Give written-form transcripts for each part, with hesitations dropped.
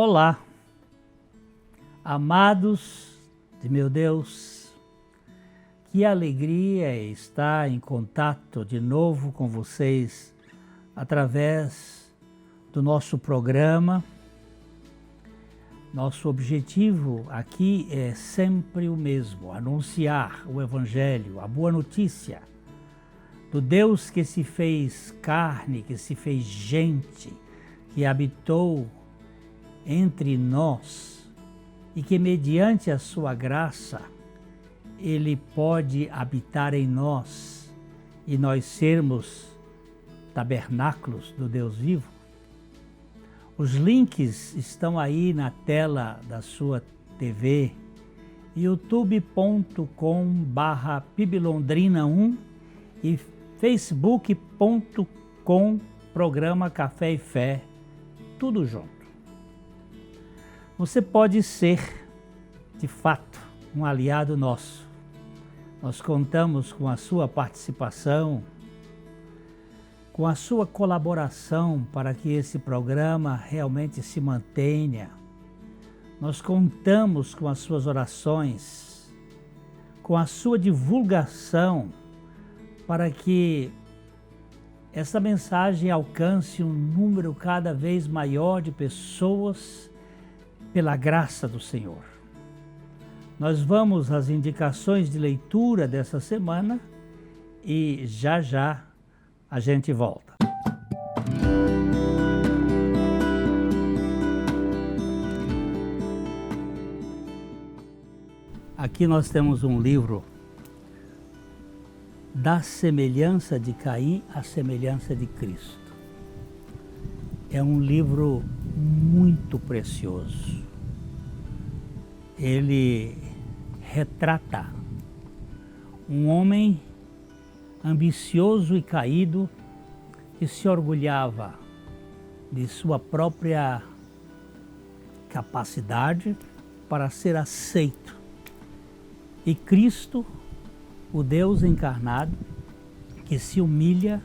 Olá, amados de meu Deus, que alegria estar em contato de novo com vocês através do nosso programa. Nosso objetivo aqui é sempre o mesmo: anunciar o Evangelho, a boa notícia do Deus que se fez carne, que se fez gente, que habitou entre nós e que, mediante a sua graça, Ele pode habitar em nós e nós sermos tabernáculos do Deus vivo. Os links estão aí na tela da sua TV, youtube.com/piblondrina1 e facebook.com Programa Café e Fé, tudo junto. Você pode ser, de fato, um aliado nosso. Nós contamos com a sua participação, com a sua colaboração para que esse programa realmente se mantenha. Nós contamos com as suas orações, com a sua divulgação, para que essa mensagem alcance um número cada vez maior de pessoas pela graça do Senhor. Nós vamos às indicações de leitura dessa semana e já a gente volta. Aqui nós temos um livro, Da semelhança de Caim à semelhança de Cristo. É um livro muito precioso. Ele retrata um homem ambicioso e caído que se orgulhava de sua própria capacidade para ser aceito. E Cristo, o Deus encarnado, que se humilha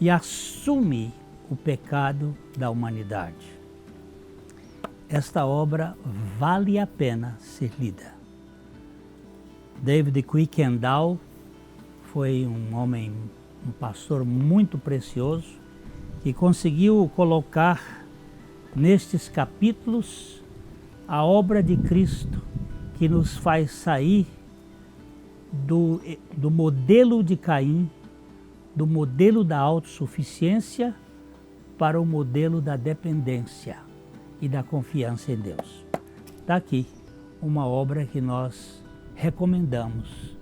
e assume o pecado da humanidade. Esta obra vale a pena ser lida. David Kuykendall foi um homem, um pastor muito precioso, que conseguiu colocar nestes capítulos a obra de Cristo, que nos faz sair do modelo de Caim, do modelo da autossuficiência, para o modelo da dependência e da confiança em Deus. Está aqui uma obra que nós recomendamos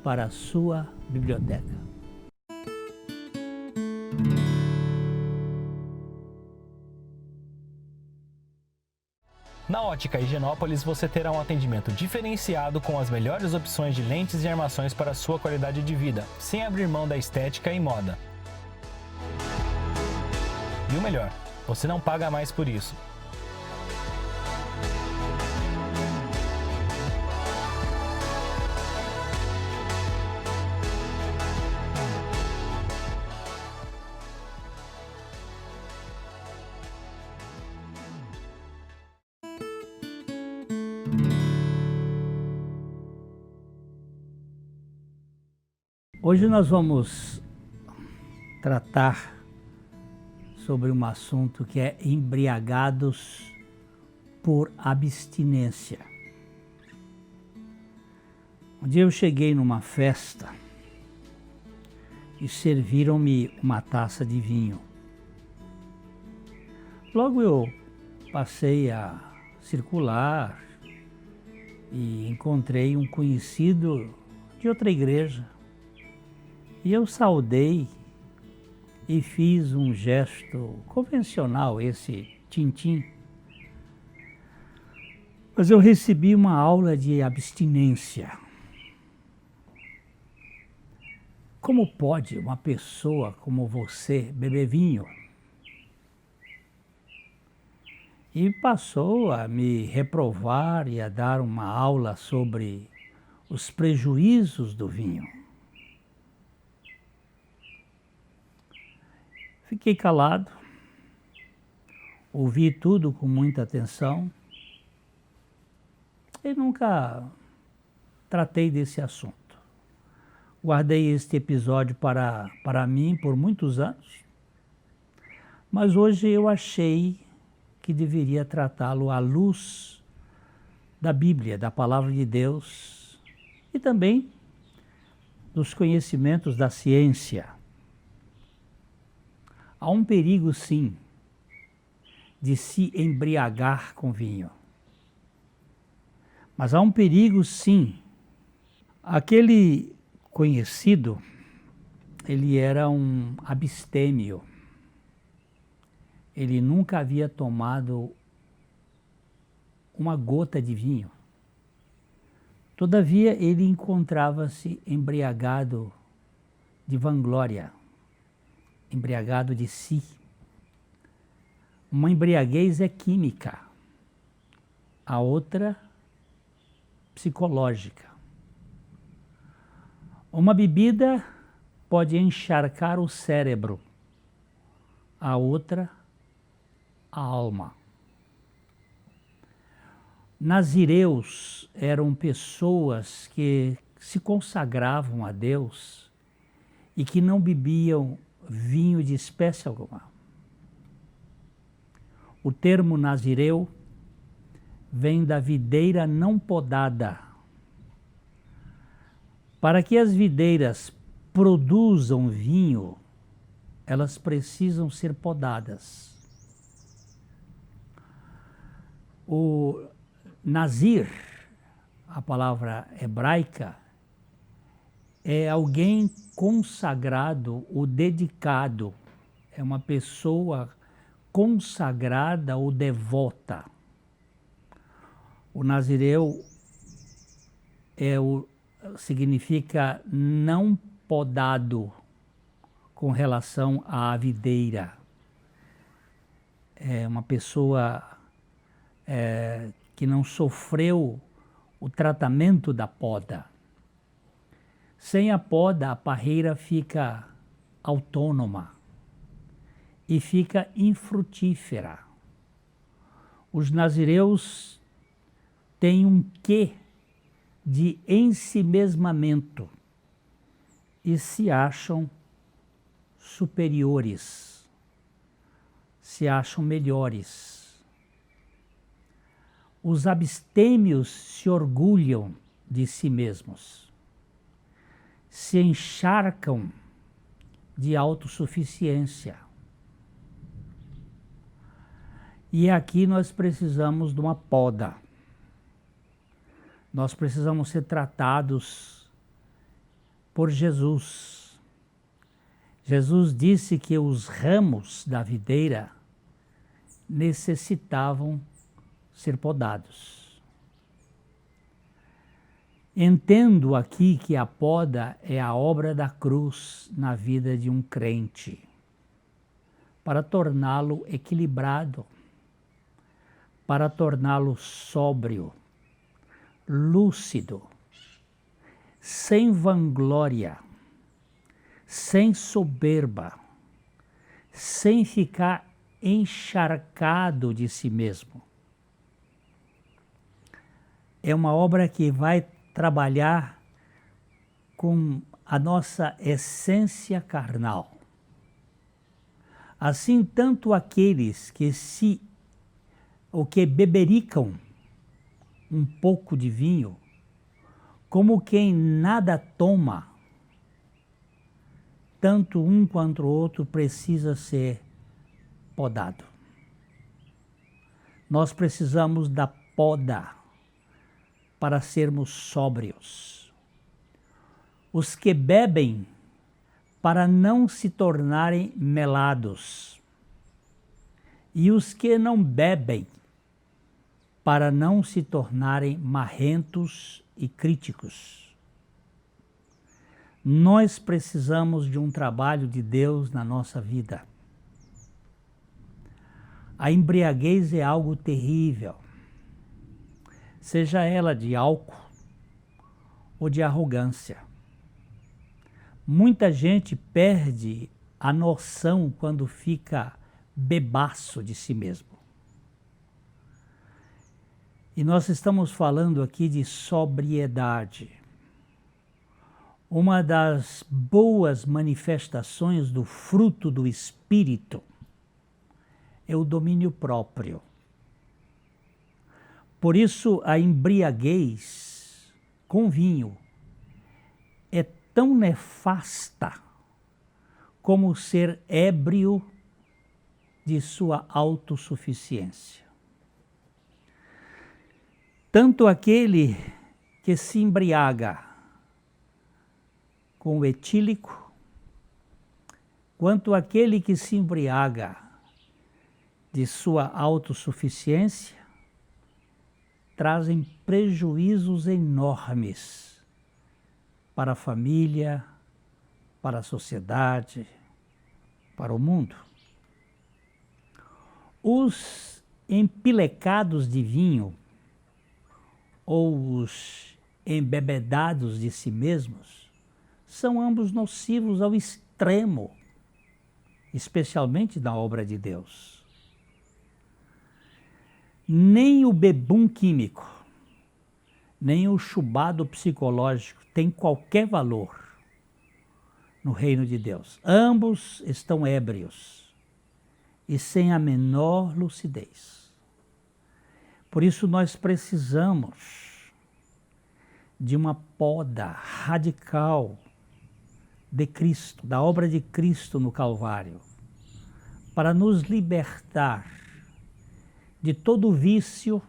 para a sua biblioteca. Na Ótica Higienópolis você terá um atendimento diferenciado com as melhores opções de lentes e armações para a sua qualidade de vida, sem abrir mão da estética e moda. E o melhor, você não paga mais por isso. Hoje nós vamos tratar sobre um assunto que é embriagados por abstinência. Um dia eu cheguei numa festa e serviram-me uma taça de vinho. Logo eu passei a circular e encontrei um conhecido de outra igreja. E eu saudei e fiz um gesto convencional, esse tintim. Mas eu recebi uma aula de abstinência. Como pode uma pessoa como você beber vinho? E passou a me reprovar e a dar uma aula sobre os prejuízos do vinho. Fiquei calado, ouvi tudo com muita atenção e nunca tratei desse assunto. Guardei este episódio para mim por muitos anos, mas hoje eu achei que deveria tratá-lo à luz da Bíblia, da Palavra de Deus e também dos conhecimentos da ciência. Há um perigo, sim, de se embriagar com vinho. Mas há um perigo, sim. Aquele conhecido, ele era um abstêmio. Ele nunca havia tomado uma gota de vinho. Todavia, ele encontrava-se embriagado de vanglória, embriagado de si. Uma embriaguez é química, a outra psicológica. Uma bebida pode encharcar o cérebro, a outra a alma. Nazireus eram pessoas que se consagravam a Deus e que não bebiam vinho de espécie alguma. O termo nazireu vem da videira não podada. Para que as videiras produzam vinho, elas precisam ser podadas. O nazir, a palavra hebraica, é alguém consagrado ou dedicado, é uma pessoa consagrada ou devota. O nazireu significa não podado com relação à videira. É uma pessoa que não sofreu o tratamento da poda. Sem a poda, a parreira fica autônoma e fica infrutífera. Os nazireus têm um quê de ensimesmamento e se acham superiores, se acham melhores. Os abstêmios se orgulham de si mesmos, se encharcam de autossuficiência. E aqui nós precisamos de uma poda. Nós precisamos ser tratados por Jesus. Jesus disse que os ramos da videira necessitavam ser podados. Entendo aqui que a poda é a obra da cruz na vida de um crente, para torná-lo equilibrado, para torná-lo sóbrio, lúcido, sem vanglória, sem soberba, sem ficar encharcado de si mesmo. É uma obra que vai trabalhar com a nossa essência carnal. Assim, tanto aqueles que bebericam um pouco de vinho, como quem nada toma, tanto um quanto o outro precisa ser podado. Nós precisamos da poda para sermos sóbrios. Os que bebem para não se tornarem melados, e os que não bebem para não se tornarem marrentos e críticos. Nós precisamos de um trabalho de Deus na nossa vida. A embriaguez é algo terrível, seja ela de álcool ou de arrogância. Muita gente perde a noção quando fica bebaço de si mesmo. E nós estamos falando aqui de sobriedade. Uma das boas manifestações do fruto do Espírito é o domínio próprio. Por isso, a embriaguez com vinho é tão nefasta como ser ébrio de sua autossuficiência. Tanto aquele que se embriaga com o etílico, quanto aquele que se embriaga de sua autossuficiência, trazem prejuízos enormes para a família, para a sociedade, para o mundo. Os empilecados de vinho, ou os embebedados de si mesmos, são ambos nocivos ao extremo, especialmente na obra de Deus. Nem o bebum químico, nem o chubado psicológico tem qualquer valor no reino de Deus. Ambos estão ébrios e sem a menor lucidez. Por isso nós precisamos de uma poda radical de Cristo, da obra de Cristo no Calvário, para nos libertar de todo vício,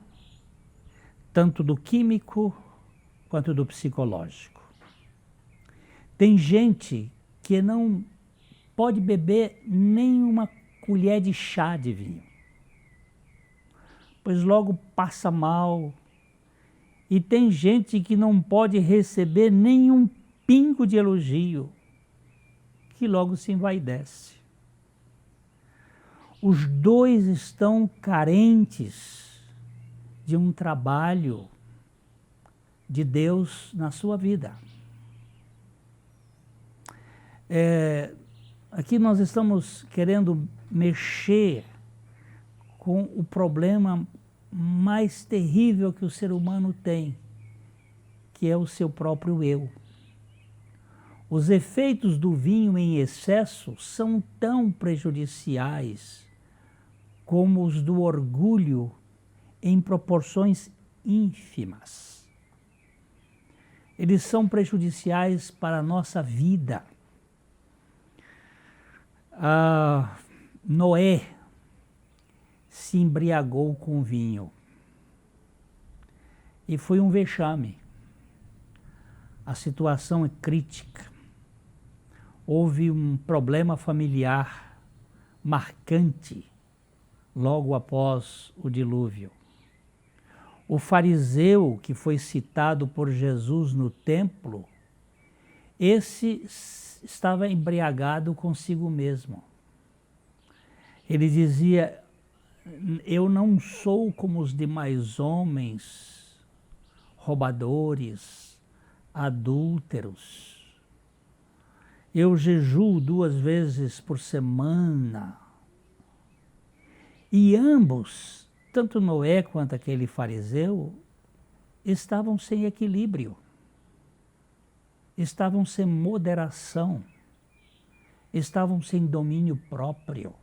tanto do químico quanto do psicológico. Tem gente que não pode beber nem uma colher de chá de vinho, pois logo passa mal. E tem gente que não pode receber nenhum pingo de elogio, que logo se envaidece. Os dois estão carentes de um trabalho de Deus na sua vida. Aqui nós estamos querendo mexer com o problema mais terrível que o ser humano tem, que é o seu próprio eu. Os efeitos do vinho em excesso são tão prejudiciais como os do orgulho em proporções ínfimas. Eles são prejudiciais para a nossa vida. Noé se embriagou com vinho e foi um vexame. A situação é crítica. Houve um problema familiar marcante logo após o dilúvio. O fariseu que foi citado por Jesus no templo, esse estava embriagado consigo mesmo. Ele dizia: eu não sou como os demais homens, roubadores, adúlteros. Eu jejuo 2 vezes por semana. E ambos, tanto Noé quanto aquele fariseu, estavam sem equilíbrio, estavam sem moderação, estavam sem domínio próprio.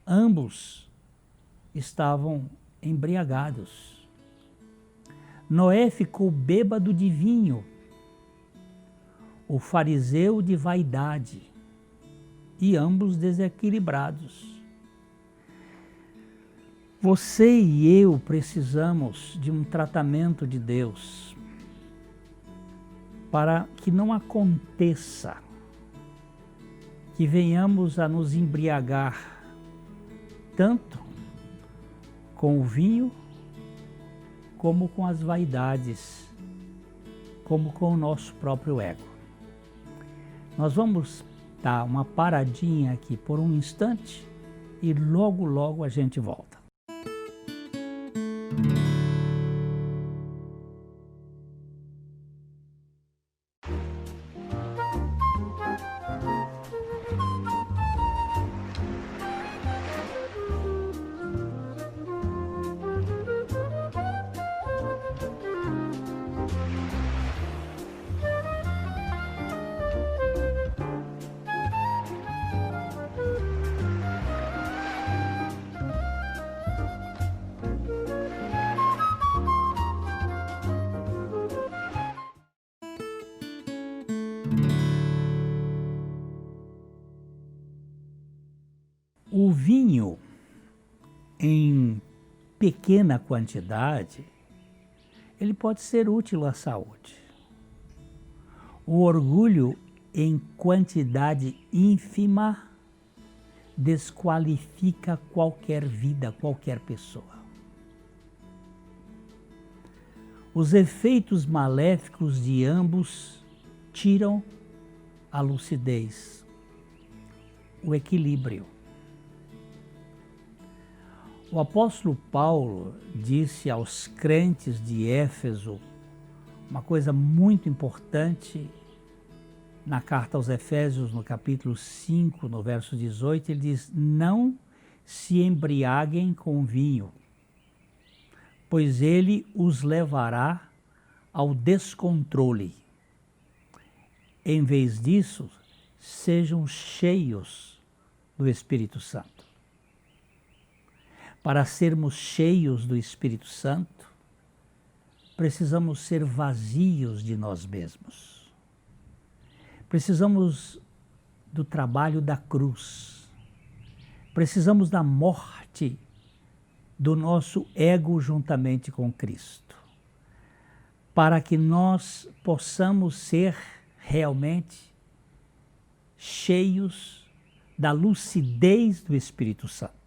Ambos estavam embriagados. Noé ficou bêbado de vinho, o fariseu de vaidade, e ambos desequilibrados. Você e eu precisamos de um tratamento de Deus para que não aconteça que venhamos a nos embriagar tanto com o vinho, como com as vaidades, como com o nosso próprio ego. Nós vamos dar uma paradinha aqui por um instante e logo, logo a gente volta. pequena quantidade, ele pode ser útil à saúde. O orgulho em quantidade ínfima desqualifica qualquer vida, qualquer pessoa. Os efeitos maléficos de ambos tiram a lucidez, o equilíbrio. O apóstolo Paulo disse aos crentes de Éfeso uma coisa muito importante na carta aos Efésios, no capítulo 5, no verso 18, ele diz: não se embriaguem com vinho, pois ele os levará ao descontrole. Em vez disso, sejam cheios do Espírito Santo. Para sermos cheios do Espírito Santo, precisamos ser vazios de nós mesmos. Precisamos do trabalho da cruz. Precisamos da morte do nosso ego juntamente com Cristo, para que nós possamos ser realmente cheios da lucidez do Espírito Santo.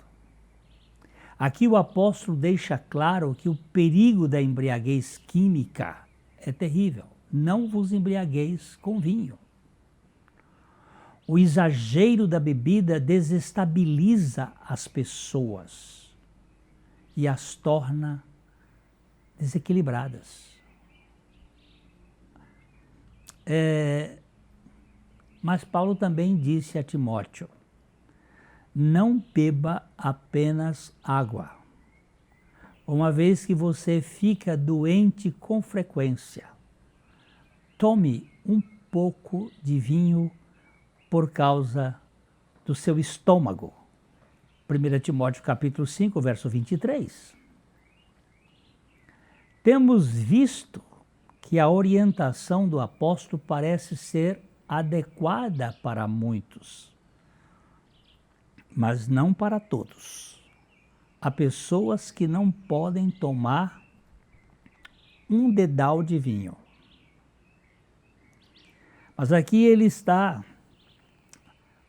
Aqui o apóstolo deixa claro que o perigo da embriaguez química é terrível. Não vos embriagueis com vinho. O exagero da bebida desestabiliza as pessoas e as torna desequilibradas. Mas Paulo também disse a Timóteo: não beba apenas água, uma vez que você fica doente com frequência. Tome um pouco de vinho por causa do seu estômago. 1 Timóteo capítulo 5, verso 23. Temos visto que a orientação do apóstolo parece ser adequada para muitos, mas não para todos. Há pessoas que não podem tomar um dedal de vinho. Mas aqui ele está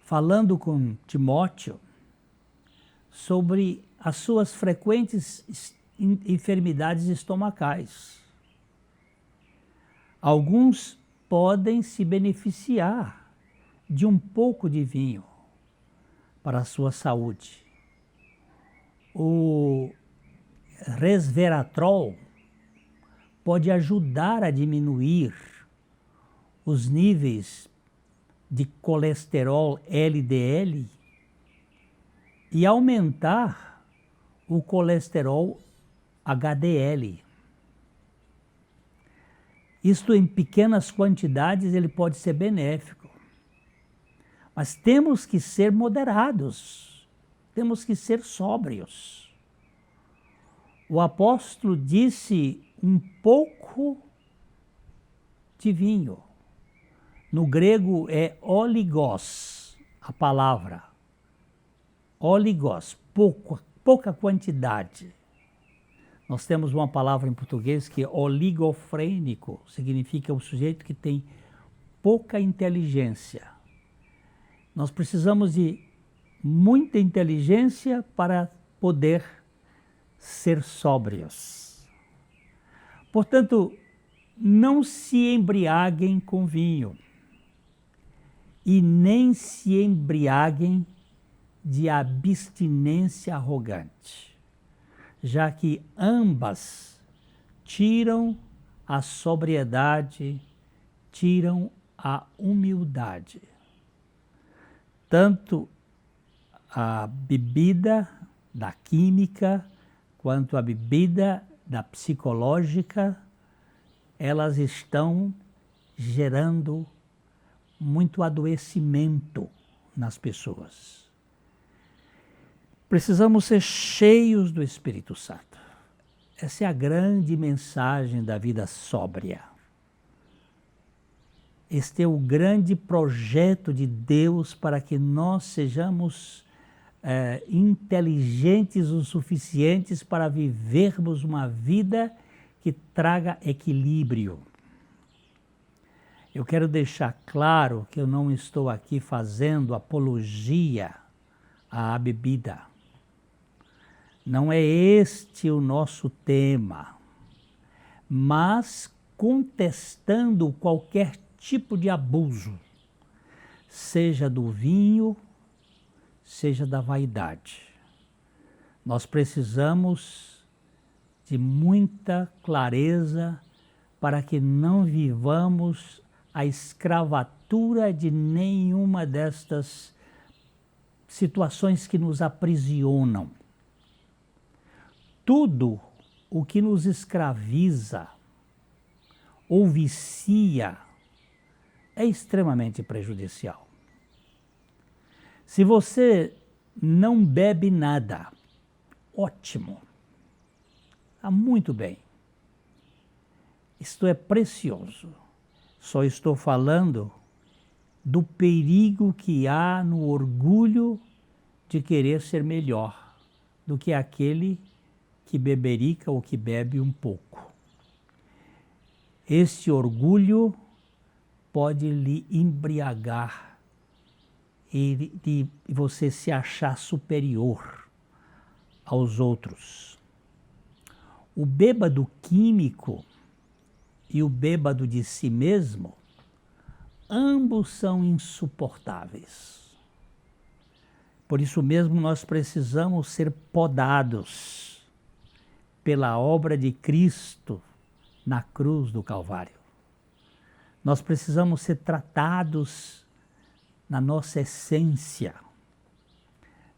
falando com Timóteo sobre as suas frequentes enfermidades estomacais. Alguns podem se beneficiar de um pouco de vinho para a sua saúde. O resveratrol pode ajudar a diminuir os níveis de colesterol LDL e aumentar o colesterol HDL. Isto em pequenas quantidades ele pode ser benéfico. Mas temos que ser moderados, temos que ser sóbrios. O apóstolo disse um pouco de vinho. No grego é oligos, a palavra. Oligos, pouca quantidade. Nós temos uma palavra em português que é oligofrênico, significa o sujeito que tem pouca inteligência. Nós precisamos de muita inteligência para poder ser sóbrios. Portanto, não se embriaguem com vinho e nem se embriaguem de abstinência arrogante, já que ambas tiram a sobriedade, tiram a humildade. Tanto a bebida da química quanto a bebida da psicológica, elas estão gerando muito adoecimento nas pessoas. Precisamos ser cheios do Espírito Santo. Essa é a grande mensagem da vida sóbria. Este é o grande projeto de Deus para que nós sejamos inteligentes o suficientes para vivermos uma vida que traga equilíbrio. Eu quero deixar claro que eu não estou aqui fazendo apologia à bebida. Não é este o nosso tema, mas contestando qualquer tipo de abuso, seja do vinho, seja da vaidade. Nós precisamos de muita clareza para que não vivamos a escravatura de nenhuma destas situações que nos aprisionam. Tudo o que nos escraviza ou vicia é extremamente prejudicial. Se você não bebe nada, ótimo, está muito bem. Isto é precioso. Só estou falando do perigo que há no orgulho de querer ser melhor do que aquele que beberica ou que bebe um pouco. Este orgulho pode lhe embriagar e você se achar superior aos outros. O bêbado químico e o bêbado de si mesmo, ambos são insuportáveis. Por isso mesmo nós precisamos ser podados pela obra de Cristo na cruz do Calvário. Nós precisamos ser tratados na nossa essência.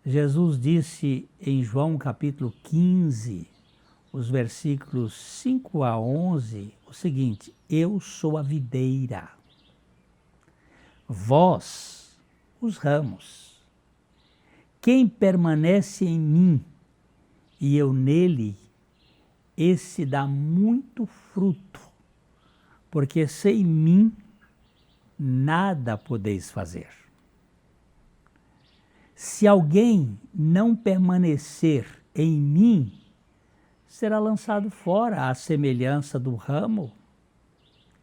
Jesus disse em João capítulo 15, os versículos 5 a 11, o seguinte: eu sou a videira, vós os ramos. Quem permanece em mim e eu nele, esse dá muito fruto, porque sem mim nada podeis fazer. Se alguém não permanecer em mim, será lançado fora à semelhança do ramo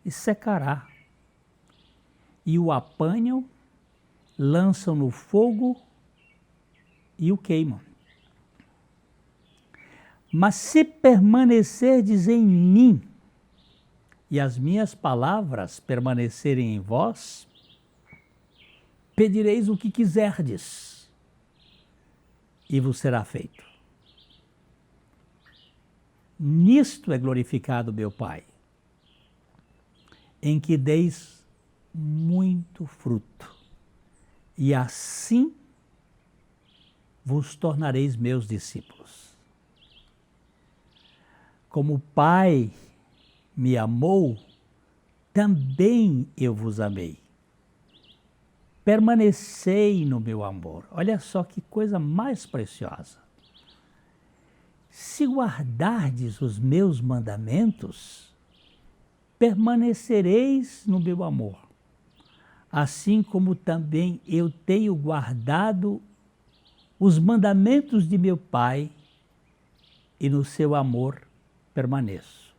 e secará. E o apanham, lançam no fogo e o queimam. Mas se permanecerdes em mim e as minhas palavras permanecerem em vós, pedireis o que quiserdes e vos será feito. Nisto é glorificado meu Pai, em que deis muito fruto, e assim vos tornareis meus discípulos. Como o Pai me amou, também eu vos amei. Permanecei no meu amor. Olha só que coisa mais preciosa. Se guardardes os meus mandamentos, permanecereis no meu amor, assim como também eu tenho guardado os mandamentos de meu Pai e no seu amor permaneço.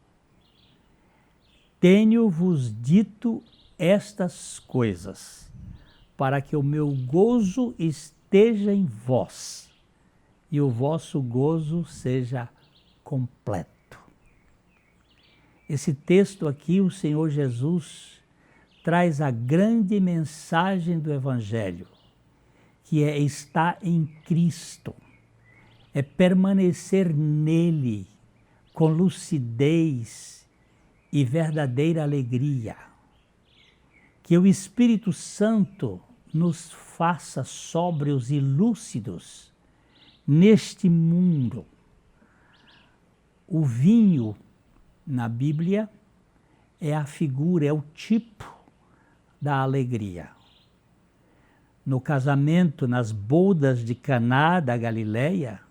Tenho-vos dito estas coisas, para que o meu gozo esteja em vós e o vosso gozo seja completo. Esse texto aqui, o Senhor Jesus traz a grande mensagem do Evangelho, que é estar em Cristo, é permanecer nele com lucidez e verdadeira alegria. Que o Espírito Santo nos faça sóbrios e lúcidos neste mundo. O vinho, na Bíblia, é a figura, é o tipo da alegria. No casamento, nas bodas de Caná da Galileia,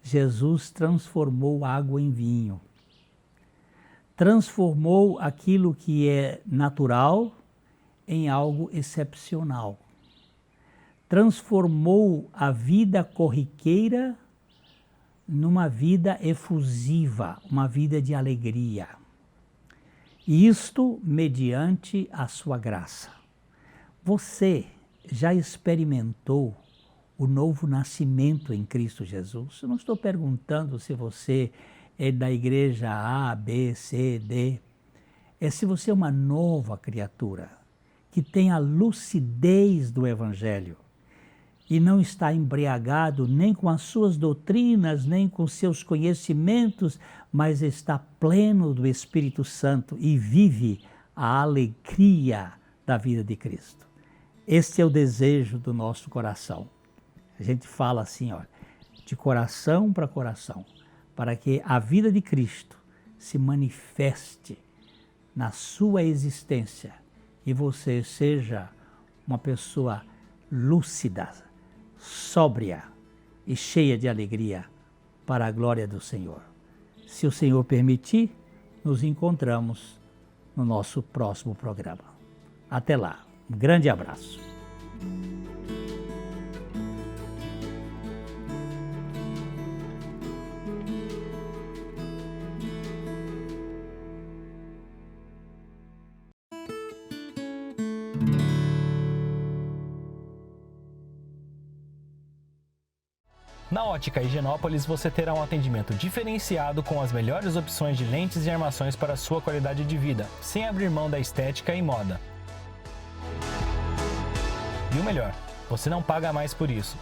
Jesus transformou água em vinho. Transformou aquilo que é natural em algo excepcional. transformou a vida corriqueira numa vida efusiva, uma vida de alegria. E isto mediante a sua graça. Você já experimentou o novo nascimento em Cristo Jesus? Eu não estou perguntando se você é da igreja A, B, C, D. É se você é uma nova criatura, que tem a lucidez do Evangelho e não está embriagado nem com as suas doutrinas, nem com seus conhecimentos, mas está pleno do Espírito Santo e vive a alegria da vida de Cristo. Este é o desejo do nosso coração. A gente fala assim, olha, de coração para coração, para que a vida de Cristo se manifeste na sua existência e você seja uma pessoa lúcida, sóbria e cheia de alegria para a glória do Senhor. Se o Senhor permitir, nos encontramos no nosso próximo programa. Até lá, um grande abraço. Na Ótica Higienópolis você terá um atendimento diferenciado com as melhores opções de lentes e armações para a sua qualidade de vida, sem abrir mão da estética e moda. E o melhor, você não paga mais por isso.